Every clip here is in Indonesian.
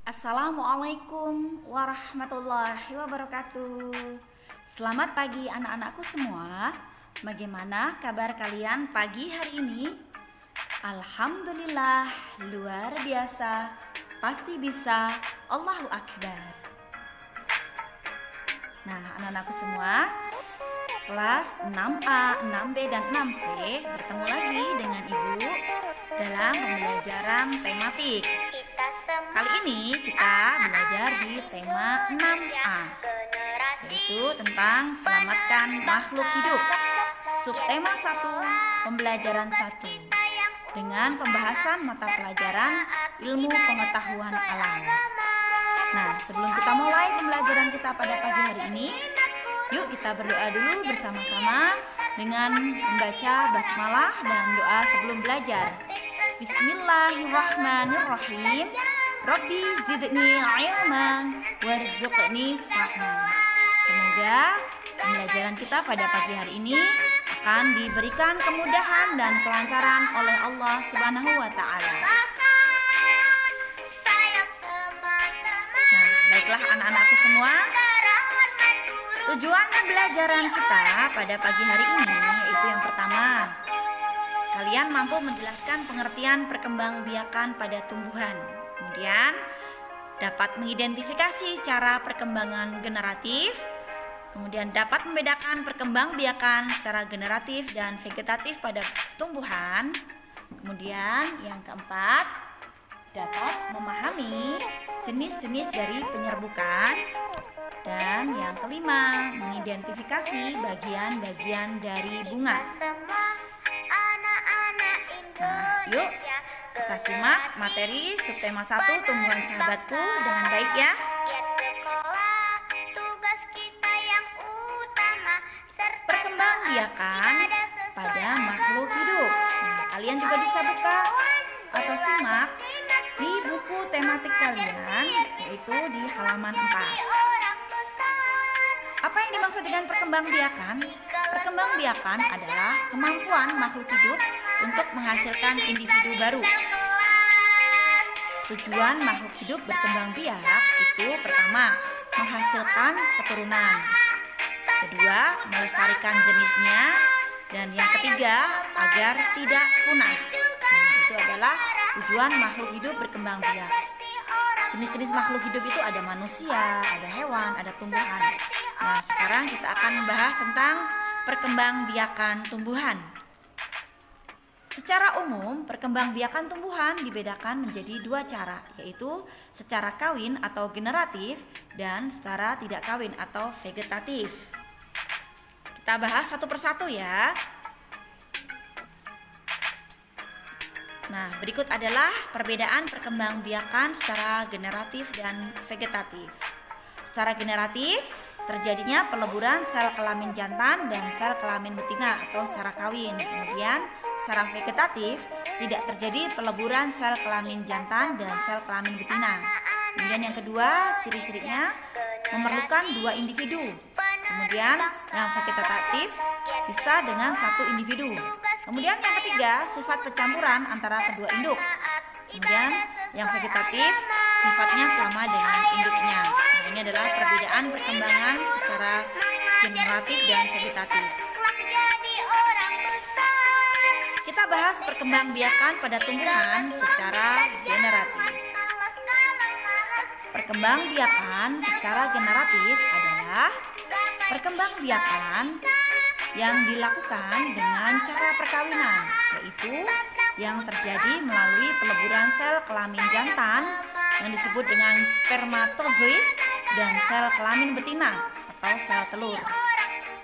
Assalamualaikum warahmatullahi wabarakatuh. Selamat pagi anak-anakku semua. Bagaimana kabar kalian pagi hari ini? Alhamdulillah, luar biasa. Pasti bisa. Allahu Akbar. Nah, anak-anakku semua, kelas 6A, 6B, dan 6C bertemu lagi dengan Ibu dalam pembelajaran tematik. Kali ini kita belajar di tema 6A, yaitu tentang selamatkan makhluk hidup. Subtema 1, pembelajaran 1, dengan pembahasan mata pelajaran ilmu pengetahuan alam. Nah, sebelum kita mulai pembelajaran kita pada pagi hari ini, yuk kita berdoa dulu bersama-sama dengan membaca basmalah dan doa sebelum belajar. Bismillahirrahmanirrahim. Rabbi zidni ilman warzuqni fahman. Semoga pembelajaran kita pada pagi hari ini akan diberikan kemudahan dan kelancaran oleh Allah Subhanahu wa taala. Nah, baiklah anak-anakku semua. Tujuan pembelajaran kita pada pagi hari ini yaitu yang pertama, kalian mampu menjelaskan pengertian perkembangbiakan pada tumbuhan. Kemudian dapat mengidentifikasi cara perkembangan generatif. Kemudian dapat membedakan perkembangbiakan secara generatif dan vegetatif pada tumbuhan. Kemudian yang keempat, dapat memahami jenis-jenis dari penyerbukan. Dan yang kelima, mengidentifikasi bagian-bagian dari bunga. Nah, yuk kita simak materi subtema 1 tumbuhan sahabatku dengan baik ya. Perkembangbiakan pada makhluk hidup. Nah, kalian juga bisa buka atau simak di buku tematik kalian, yaitu di halaman 4. Apa yang dimaksud dengan perkembangbiakan? Perkembangbiakan adalah kemampuan makhluk hidup untuk menghasilkan individu baru. Tujuan makhluk hidup berkembang biak itu pertama, menghasilkan keturunan. Kedua, melestarikan jenisnya. Dan yang ketiga, agar tidak punah. Nah, itu adalah tujuan makhluk hidup berkembang biak. Jenis-jenis makhluk hidup itu ada manusia, ada hewan, ada tumbuhan. Nah, sekarang kita akan membahas tentang perkembangbiakan tumbuhan. Secara umum, perkembangbiakan tumbuhan dibedakan menjadi dua cara, yaitu secara kawin atau generatif dan secara tidak kawin atau vegetatif. Kita bahas satu persatu ya. Nah, berikut adalah perbedaan perkembangbiakan secara generatif dan vegetatif. Secara generatif, terjadinya peleburan sel kelamin jantan dan sel kelamin betina atau secara kawin. Kemudian secara vegetatif tidak terjadi peleburan sel kelamin jantan dan sel kelamin betina. Kemudian yang kedua, ciri-cirinya memerlukan dua individu. Kemudian yang vegetatif bisa dengan satu individu. Kemudian yang ketiga, sifat percampuran antara kedua induk. Kemudian yang vegetatif sifatnya sama dengan induknya. Nah, ini adalah perbedaan perkembangan secara generatif dan vegetatif. Kita bahas perkembangbiakan pada tumbuhan secara generatif. Perkembangbiakan secara generatif adalah perkembangbiakan yang dilakukan dengan cara perkawinan, yaitu yang terjadi melalui peleburan sel kelamin jantan yang disebut dengan spermatozoid dan sel kelamin betina atau sel telur.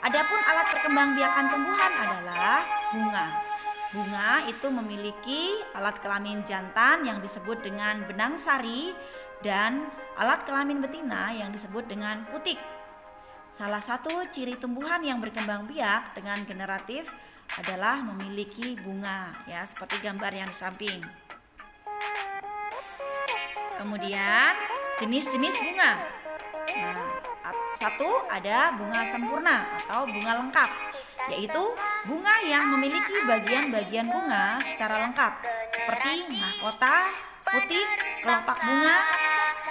Adapun alat perkembangbiakan tumbuhan adalah bunga. Bunga itu memiliki alat kelamin jantan yang disebut dengan benang sari dan alat kelamin betina yang disebut dengan putik. Salah satu ciri tumbuhan yang berkembang biak dengan generatif adalah memiliki bunga, ya, seperti gambar yang di samping. Kemudian jenis-jenis bunga. Nah, satu ada bunga sempurna atau bunga lengkap, yaitu bunga yang memiliki bagian-bagian bunga secara lengkap seperti mahkota, putik, kelopak bunga,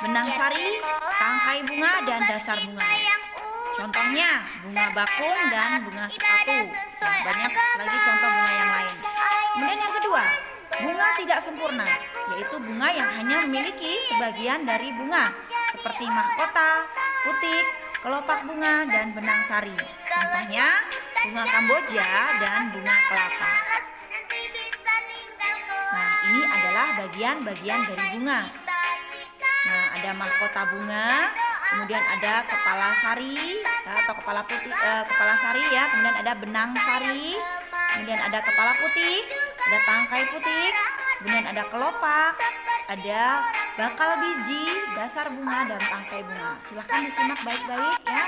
benang sari, tangkai bunga, dan dasar bunga. Contohnya bunga bakung dan bunga sepatu. Banyak lagi contoh bunga yang lain. Kemudian yang kedua, bunga tidak sempurna, yaitu bunga yang hanya memiliki sebagian dari bunga, seperti mahkota, putik, kelopak bunga, dan benang sari. Contohnya bunga kamboja dan bunga kelapa. Nah, ini adalah bagian-bagian dari bunga. Nah, ada mahkota bunga, kemudian ada kepala sari atau kepala putih, kepala sari ya, kemudian ada benang sari, kemudian ada kepala putih, ada tangkai putih, kemudian ada kelopak, ada bakal biji, dasar bunga, dan tangkai bunga. Silahkan disimak baik-baik ya.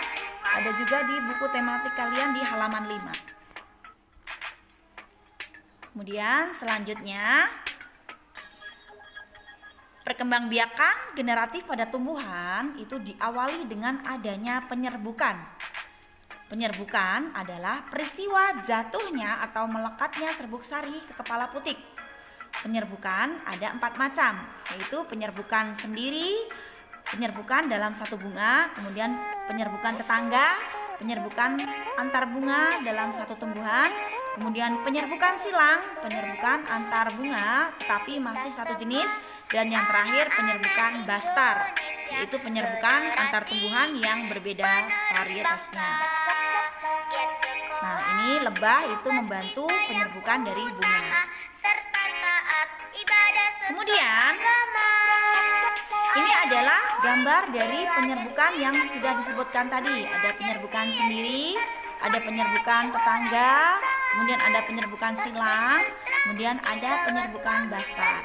Ada juga di buku tematik kalian di halaman 5. Kemudian selanjutnya, perkembangbiakan generatif pada tumbuhan itu diawali dengan adanya penyerbukan. Penyerbukan adalah peristiwa jatuhnya atau melekatnya serbuk sari ke kepala putik. Penyerbukan ada 4 macam, yaitu penyerbukan sendiri, penyerbukan dalam satu bunga, kemudian penyerbukan tetangga, penyerbukan antar bunga dalam satu tumbuhan, kemudian penyerbukan silang, penyerbukan antar bunga tetapi masih satu jenis, dan yang terakhir penyerbukan bastar, yaitu penyerbukan antar tumbuhan yang berbeda varietasnya. Nah, ini lebah itu membantu penyerbukan dari bunga. Kemudian ini adalah gambar dari penyerbukan yang sudah disebutkan tadi. Ada penyerbukan sendiri, ada penyerbukan tetangga, kemudian ada penyerbukan silang, kemudian ada penyerbukan bastar.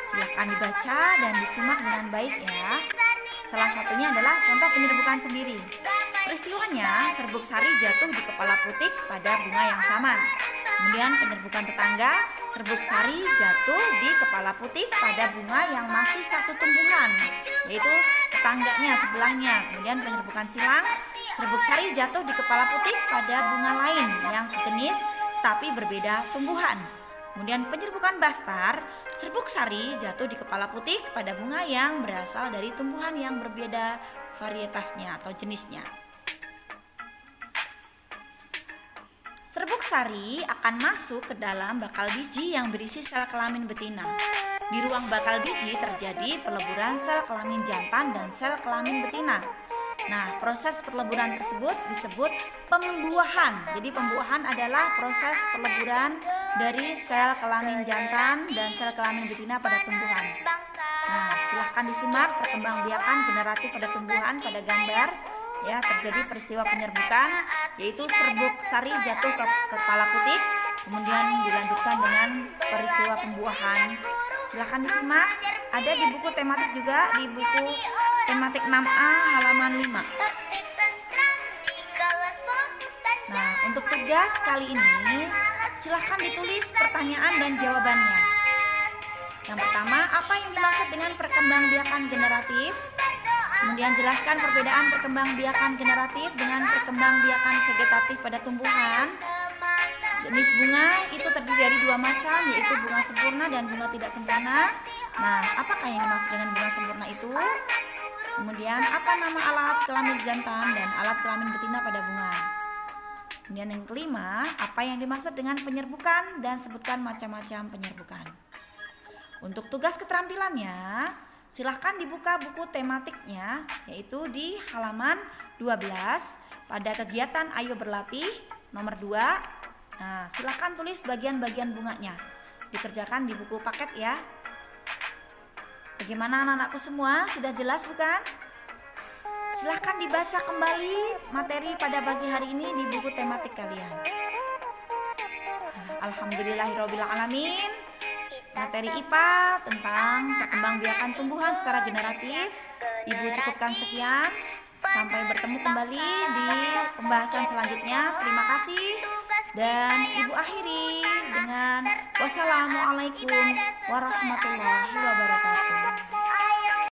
Silahkan dibaca dan disimak dengan baik ya. Salah satunya adalah contoh penyerbukan sendiri. Peristiwanya, serbuk sari jatuh di kepala putik pada bunga yang sama. Kemudian penyerbukan tetangga, serbuk sari jatuh di kepala putik pada bunga yang masih satu tumbuhan, yaitu tetangganya sebelahnya. Kemudian penyerbukan silang, serbuk sari jatuh di kepala putik pada bunga lain yang sejenis tapi berbeda tumbuhan. Kemudian penyerbukan bastar, serbuk sari jatuh di kepala putik pada bunga yang berasal dari tumbuhan yang berbeda varietasnya atau jenisnya. Serbuk sari akan masuk ke dalam bakal biji yang berisi sel kelamin betina. Di ruang bakal biji terjadi peleburan sel kelamin jantan dan sel kelamin betina. Nah, proses peleburan tersebut disebut pembuahan. Jadi pembuahan adalah proses peleburan dari sel kelamin jantan dan sel kelamin betina pada tumbuhan. Nah, silahkan disimak perkembangbiakan generatif pada tumbuhan pada gambar. Ya, terjadi peristiwa penyerbukan, yaitu serbuk sari jatuh ke kepala putik, kemudian dilanjutkan dengan peristiwa pembuahan. Silahkan disimak, ada di buku tematik juga, di buku tematik 6A halaman 5. Nah, untuk tugas kali ini, silahkan ditulis pertanyaan dan jawabannya. Yang pertama, apa yang dimaksud dengan perkembangbiakan generatif? Kemudian jelaskan perbedaan perkembangbiakan generatif dengan perkembangbiakan vegetatif pada tumbuhan. Jenis bunga itu terdiri dari 2 macam, yaitu bunga sempurna dan bunga tidak sempurna. Nah, apakah yang dimaksud dengan bunga sempurna itu? Kemudian, apa nama alat kelamin jantan dan alat kelamin betina pada bunga? Kemudian yang kelima, apa yang dimaksud dengan penyerbukan dan sebutkan macam-macam penyerbukan. Untuk tugas keterampilannya, silahkan dibuka buku tematiknya, yaitu di halaman 12 pada kegiatan Ayo Berlatih nomor 2. Nah, silahkan tulis bagian-bagian bunganya. Dikerjakan di buku paket ya. Bagaimana anak-anakku semua? Sudah jelas bukan? Silahkan dibaca kembali materi pada pagi hari ini di buku tematik kalian. Nah, alhamdulillahirrahmanirrahim. Materi IPA tentang perkembangbiakan tumbuhan secara generatif Ibu cukupkan sekian. Sampai bertemu kembali di pembahasan selanjutnya. Terima kasih. Dan Ibu akhiri dengan wassalamualaikum warahmatullahi wabarakatuh.